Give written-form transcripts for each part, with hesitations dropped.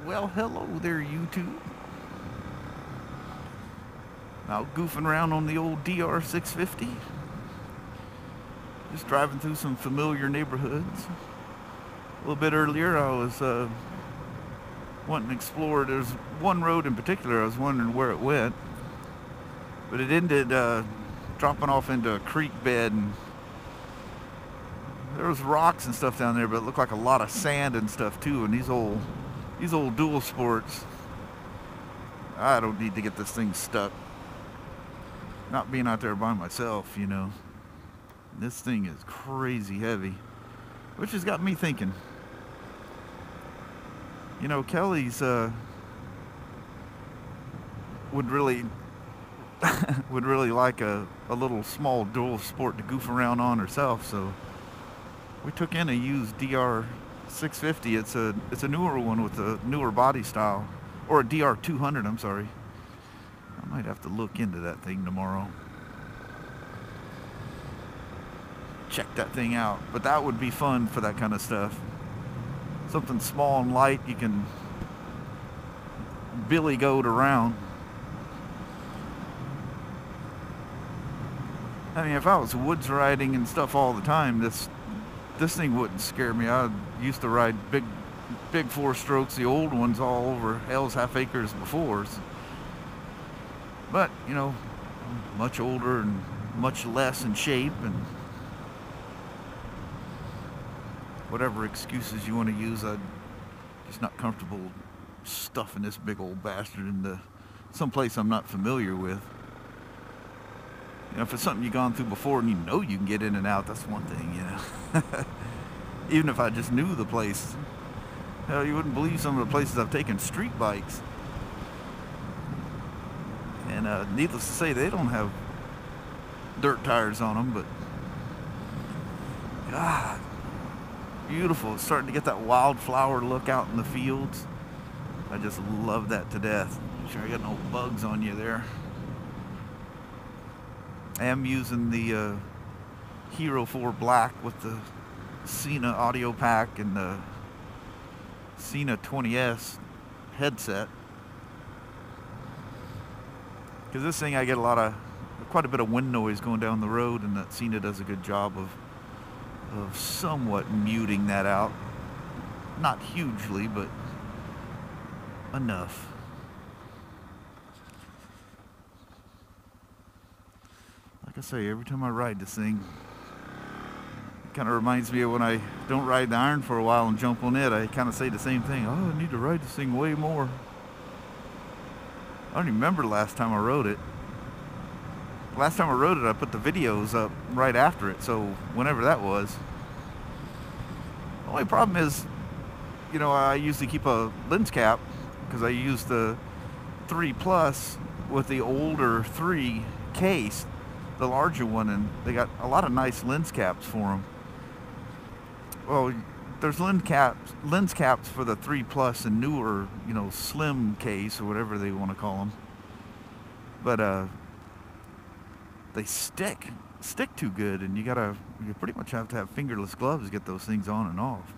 Well, hello there, YouTube. Out goofing around on the old DR650. Just driving through some familiar neighborhoods. A little bit earlier, I was wanting to explore. There's one road in particular I was wondering where it went, but it ended dropping off into a creek bed, and there was rocks and stuff down there, but it looked like a lot of sand and stuff too. And these old dual sports, I don't need to get this thing stuck. Not being out there by myself, you know. This thing is crazy heavy, which has got me thinking. You know, Kelly's would really would really like a little small dual sport to goof around on herself, so we took in a used DR650. It's a newer one with a newer body style, or a DR200. I'm sorry. I might have to look into that thing tomorrow. Check that thing out. But that would be fun for that kind of stuff. Something small and light you can billy goat around. I mean, if I was woods riding and stuff all the time, this thing wouldn't scare me. I used to ride big four strokes, the old ones, all over Hell's Half Acres before. But, you know, I'm much older and much less in shape, and whatever excuses you want to use, I'm just not comfortable stuffing this big old bastard into someplace I'm not familiar with. You know, if it's something you've gone through before and you know you can get in and out, that's one thing, you know. Even if I just knew the place. Hell, you wouldn't believe some of the places I've taken street bikes. And needless to say, they don't have dirt tires on them, but God, beautiful. It's starting to get that wildflower look out in the fields. I just love that to death. Make sure I got no bugs on you there. I am using the Hero 4 Black with the Cena audio pack and the Cena 20S headset. Because this thing, I get quite a bit of wind noise going down the road, and that Cena does a good job of somewhat muting that out. Not hugely, but enough. Like I say, every time I ride this thing, it kind of reminds me of when I don't ride the iron for a while and jump on it. I kind of say the same thing. Oh, I need to ride this thing way more. I don't even remember the last time I rode it. Last time I rode it, I put the videos up right after it, so whenever that was. The only problem is, you know, I usually keep a lens cap because I use the 3 Plus with the older 3 case, the larger one, and they got a lot of nice lens caps for them. Well, there's lens caps for the 3 Plus and newer, you know, slim case or whatever they want to call them. But they stick too good, and you pretty much have to have fingerless gloves to get those things on and off.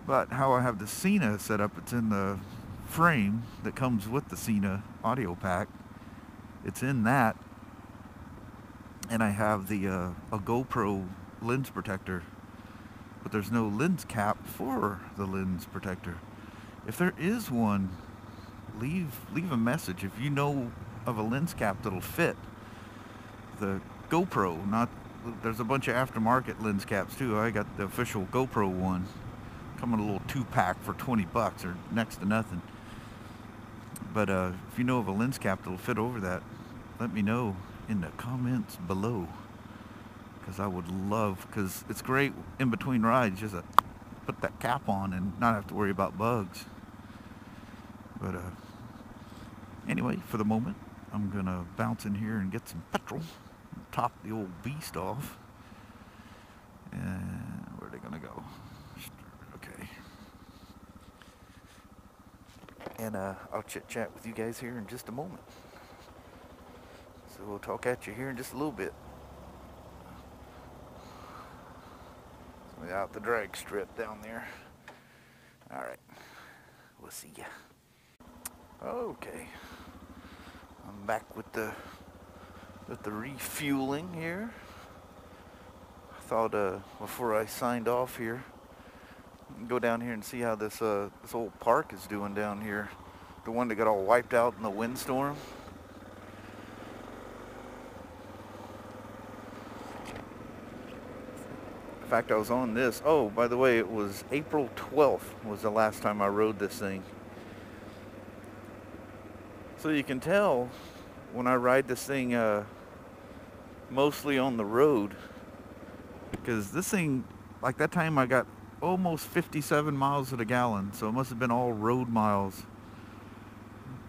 But how I have the Cena set up, it's in the frame that comes with the Cena audio pack. It's in that, and I have the a GoPro lens protector, but there's no lens cap for the lens protector. If there is one, leave a message if you know of a lens cap that'll fit the GoPro. There's a bunch of aftermarket lens caps too. I got the official GoPro one, come in a little 2-pack for $20 or next to nothing. But if you know of a lens cap that'll fit over that, let me know in the comments below, because I would love, because it's great in between rides just to put that cap on and not have to worry about bugs. But anyway, for the moment, I'm gonna bounce in here and get some petrol, top the old beast off. And where are they gonna go? Okay. And I'll chit chat with you guys here in just a moment. So we'll talk at you here in just a little bit. Without the drag strip down there. Alright. We'll see ya. Okay. I'm back with the refueling here. I thought before I signed off here, go down here and see how this old park is doing down here. The one that got all wiped out in the windstorm. In fact, I was on this. Oh, by the way, it was April 12th was the last time I rode this thing. So you can tell when I ride this thing mostly on the road, because this thing, like that time I got almost 57 miles to the gallon, so it must have been all road miles,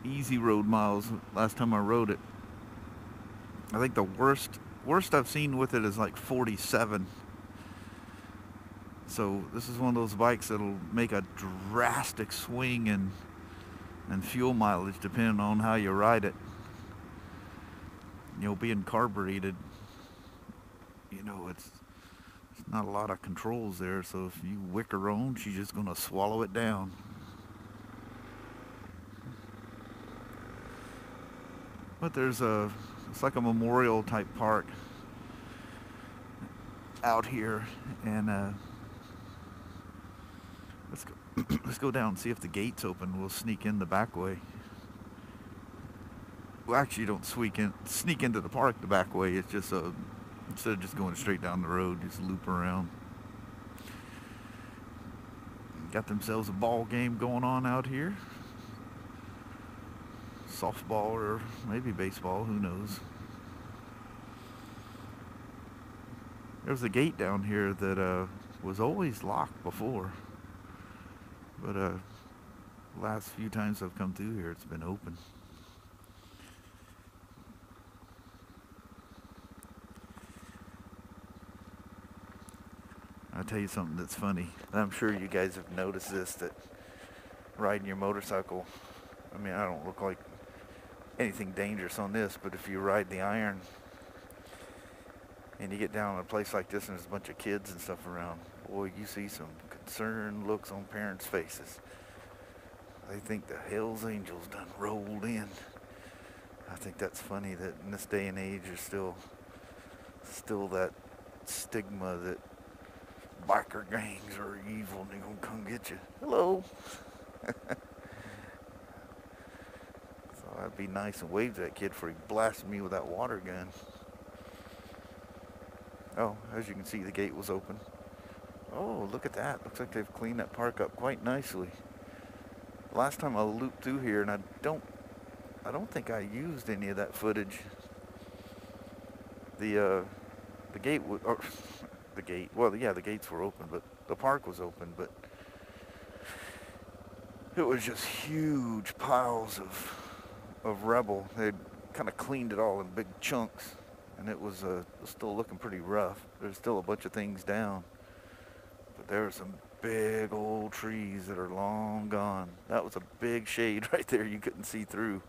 easy road miles last time I rode it. I think the worst I've seen with it is like 47. So this is one of those bikes that'll make a drastic swing in fuel mileage depending on how you ride it. You know, being carbureted, you know, it's not a lot of controls there, so if you wick her on, she's just gonna swallow it down. But there's it's like a memorial type park out here, and let's go down and see if the gate's open. We'll sneak in the back way. Well, actually, you don't sneak into the park the back way. It's just instead of just going straight down the road, just loop around. Got themselves a ball game going on out here. Softball or maybe baseball, who knows. There's a gate down here that was always locked before, but last few times I've come through here, it's been open. I'll tell you something that's funny. I'm sure you guys have noticed this, that riding your motorcycle, I mean, I don't look like anything dangerous on this, but if you ride the iron and you get down in a place like this and there's a bunch of kids and stuff around, boy, you see some concerned looks on parents' faces. They think the Hell's Angels done rolled in. I think that's funny that in this day and age there's still that stigma that biker gangs are evil and they're gonna come get you. Hello. So I'd be nice and wave to that kid before he blasted me with that water gun. Oh, as you can see, the gate was open. Oh, look at that. Looks like they've cleaned that park up quite nicely. Last time I looped through here, and I don't think I used any of that footage. The gate was, or the gate. Well, yeah, the gates were open, but the park was open. But it was just huge piles of rubble. They'd kind of cleaned it all in big chunks, and it was still looking pretty rough. There's still a bunch of things down, but there are some big old trees that are long gone. That was a big shade right there. You couldn't see through.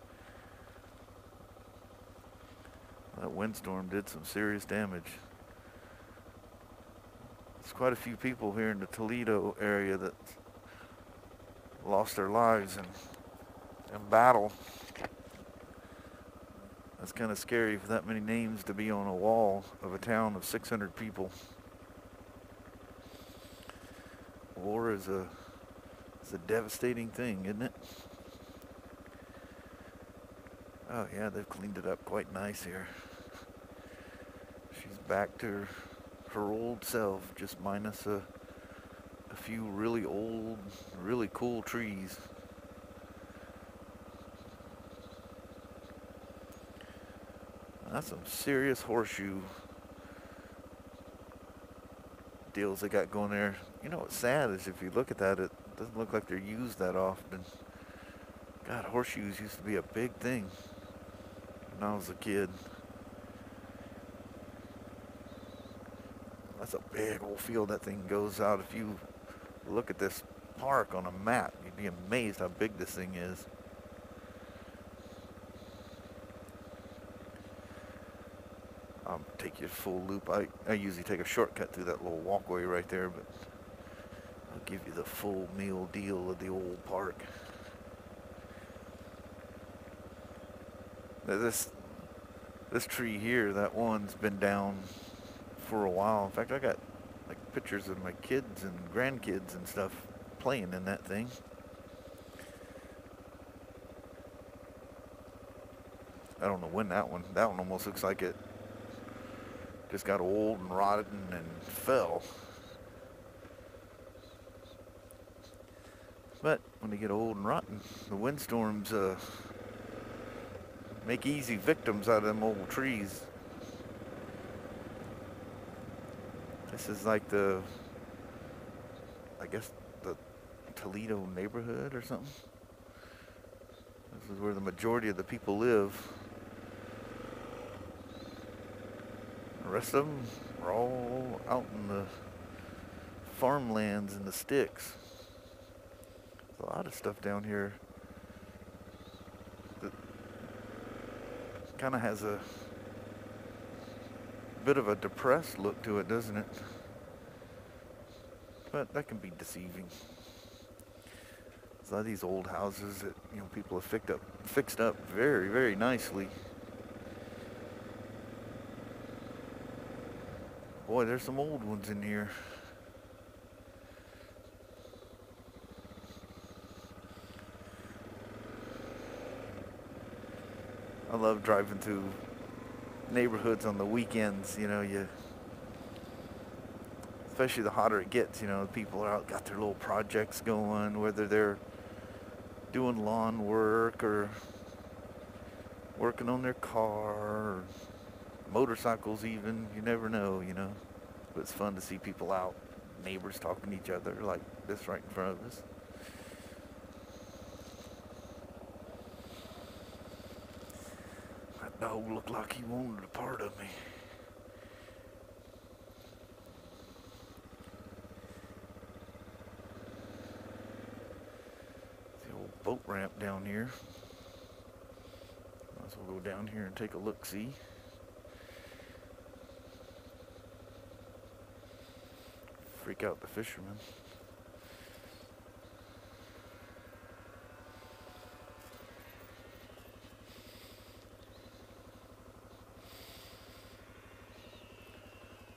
That windstorm did some serious damage. There's quite a few people here in the Toledo area that lost their lives in battle. That's kind of scary for that many names to be on a wall of a town of 600 people. War is a devastating thing, isn't it? Oh yeah, they've cleaned it up quite nice here. She's back to her old self, just minus a few really old, really cool trees. That's some serious horseshoe deals they got going there. You know what's sad is if you look at that, it doesn't look like they're used that often. God, horseshoes used to be a big thing when I was a kid. That's a big old field that thing goes out. If you look at this park on a map, you'd be amazed how big this thing is. I'll take you full loop. I usually take a shortcut through that little walkway right there, but I'll give you the full meal deal of the old park. This tree here, that one's been down for a while. In fact, I got like pictures of my kids and grandkids and stuff playing in that thing. I don't know when that one almost looks like it just got old and rotted and fell. But when they get old and rotten, the windstorms make easy victims out of them old trees. This is like I guess the Toledo neighborhood or something. This is where the majority of the people live. The rest of them are all out in the farmlands and the sticks. There's a lot of stuff down here that kind of has a bit of a depressed look to it, doesn't it? But that can be deceiving. There's a lot of these old houses that, you know, people have fixed up very, very nicely. Boy, there's some old ones in here. I love driving through neighborhoods on the weekends, you know, especially the hotter it gets, you know, people are out, got their little projects going, whether they're doing lawn work or working on their car or motorcycles even, you never know, you know. But it's fun to see people out, neighbors talking to each other like this right in front of us. That dog looked like he wanted a part of me. The old boat ramp down here. Might as well go down here and take a look-see. Freak out the fishermen.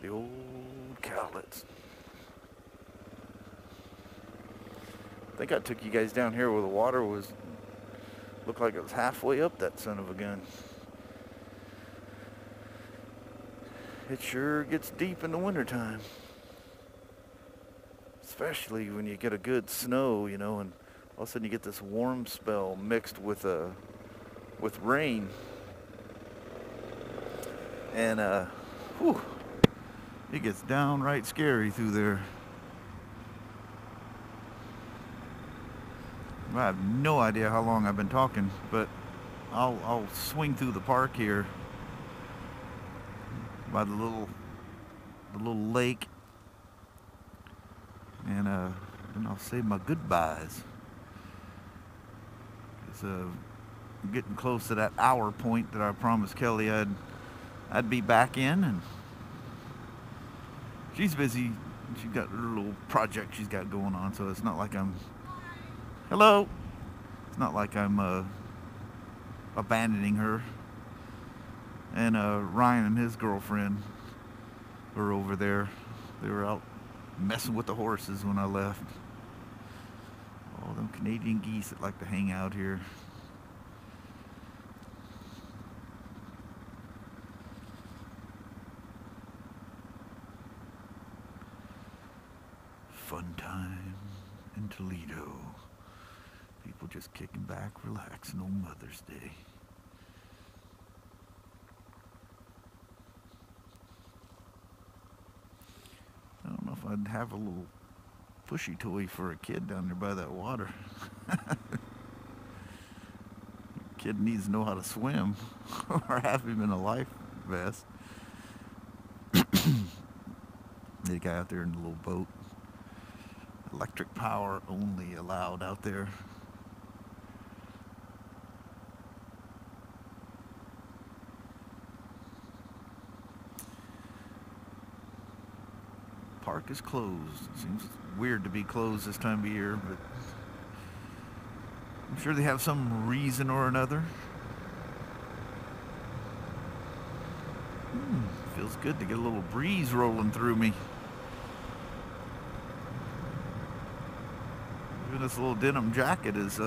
The old cowlets. I think I took you guys down here where the water looked like it was halfway up that son of a gun. It sure gets deep in the wintertime. Especially when you get a good snow, you know, and all of a sudden you get this warm spell mixed with rain. And whew, it gets downright scary through there. I have no idea how long I've been talking, but I'll swing through the park here by the little lake. And then I'll say my goodbyes. It's getting close to that hour point that I promised Kelly I'd be back in, and she's busy. She's got her little project she's got going on, so it's not like I'm. Hello. It's not like I'm abandoning her. And Ryan and his girlfriend were over there. They were out messing with the horses when I left. All them Canadian geese that like to hang out here. Fun time in Toledo. People just kicking back, relaxing on Mother's Day. I don't know if I'd have a little pushy toy for a kid down there by that water. Kid needs to know how to swim or have him in a life vest. The guy out there in the little boat. Electric power only allowed out there. Park is closed. It seems weird to be closed this time of year, but I'm sure they have some reason or another. Feels good to get a little breeze rolling through me. Even this little denim jacket is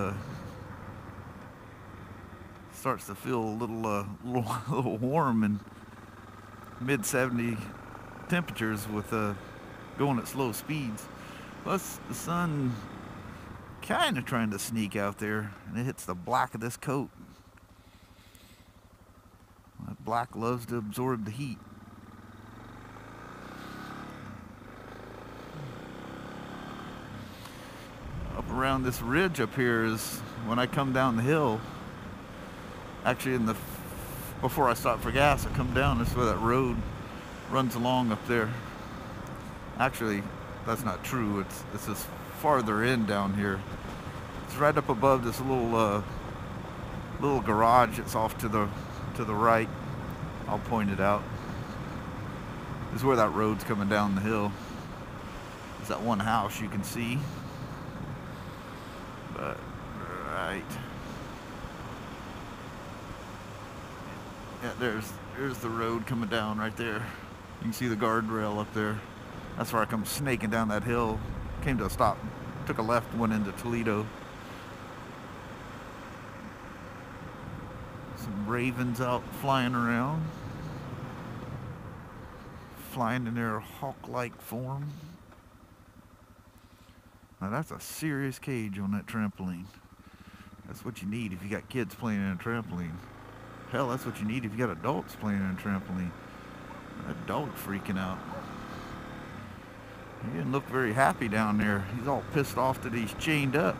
starts to feel a little warm in mid-70 temperatures with going at slow speeds. Plus the sun kind of trying to sneak out there, and it hits the black of this coat. That black loves to absorb the heat. Up around this ridge up here is when I come down the hill. Actually, before I stop for gas, I come down. This is where that road runs along up there. Actually, that's not true. It's just farther in down here. It's right up above this little garage. It's off to the right. I'll point it out. This is where that road's coming down the hill. There's that one house you can see. But right. Yeah, there's the road coming down right there. You can see the guardrail up there. That's where I come snaking down that hill. Came to a stop, took a left, went into Toledo. Some ravens out flying around. Flying in their hawk-like form. Now that's a serious cage on that trampoline. That's what you need if you got kids playing in a trampoline. Hell, that's what you need if you got adults playing in a trampoline. That dog freaking out. He didn't look very happy down there. He's all pissed off that he's chained up.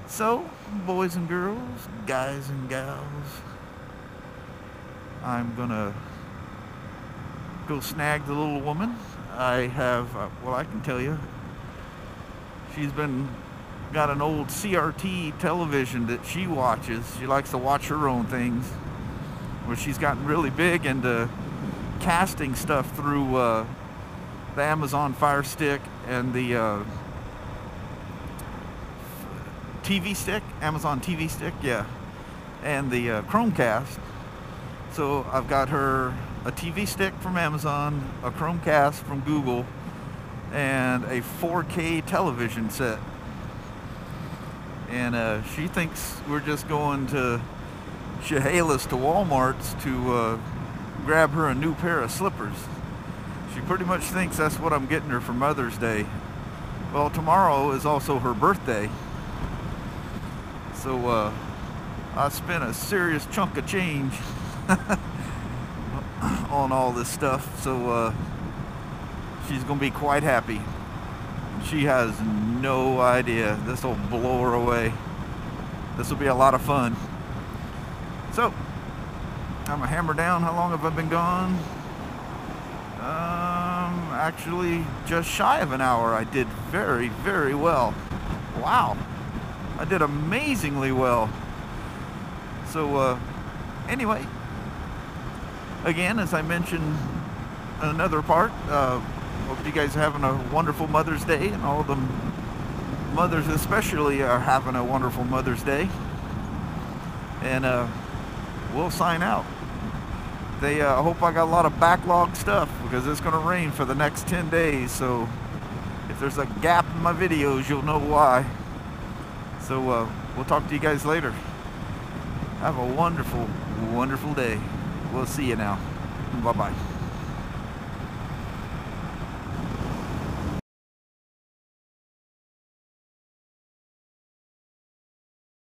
So, boys and girls, guys and gals, I'm gonna go snag the little woman. I have, well, I can tell you, she's got an old CRT television that she watches. She likes to watch her own things. Where she's gotten really big into casting stuff through the Amazon Fire Stick and the TV stick, Amazon TV stick, yeah, and the Chromecast. So I've got her a TV stick from Amazon, a Chromecast from Google, and a 4K television set. And she thinks we're just going to Chehalis to Walmart's to grab her a new pair of slippers. She pretty much thinks that's what I'm getting her for Mother's Day. Well, tomorrow is also her birthday. So I spent a serious chunk of change on all this stuff. So she's gonna be quite happy. She has no idea. This will blow her away. This will be a lot of fun. So, I'm gonna hammer down. How long have I been gone? Actually, just shy of an hour. I did very, very well. Wow. I did amazingly well. So, anyway, again, as I mentioned in another part, hope you guys are having a wonderful Mother's Day, and all the mothers especially are having a wonderful Mother's Day. And we'll sign out. I hope I got a lot of backlog stuff because it's going to rain for the next 10 days. So if there's a gap in my videos, you'll know why. So we'll talk to you guys later. Have a wonderful, wonderful day. We'll see you now. Bye-bye.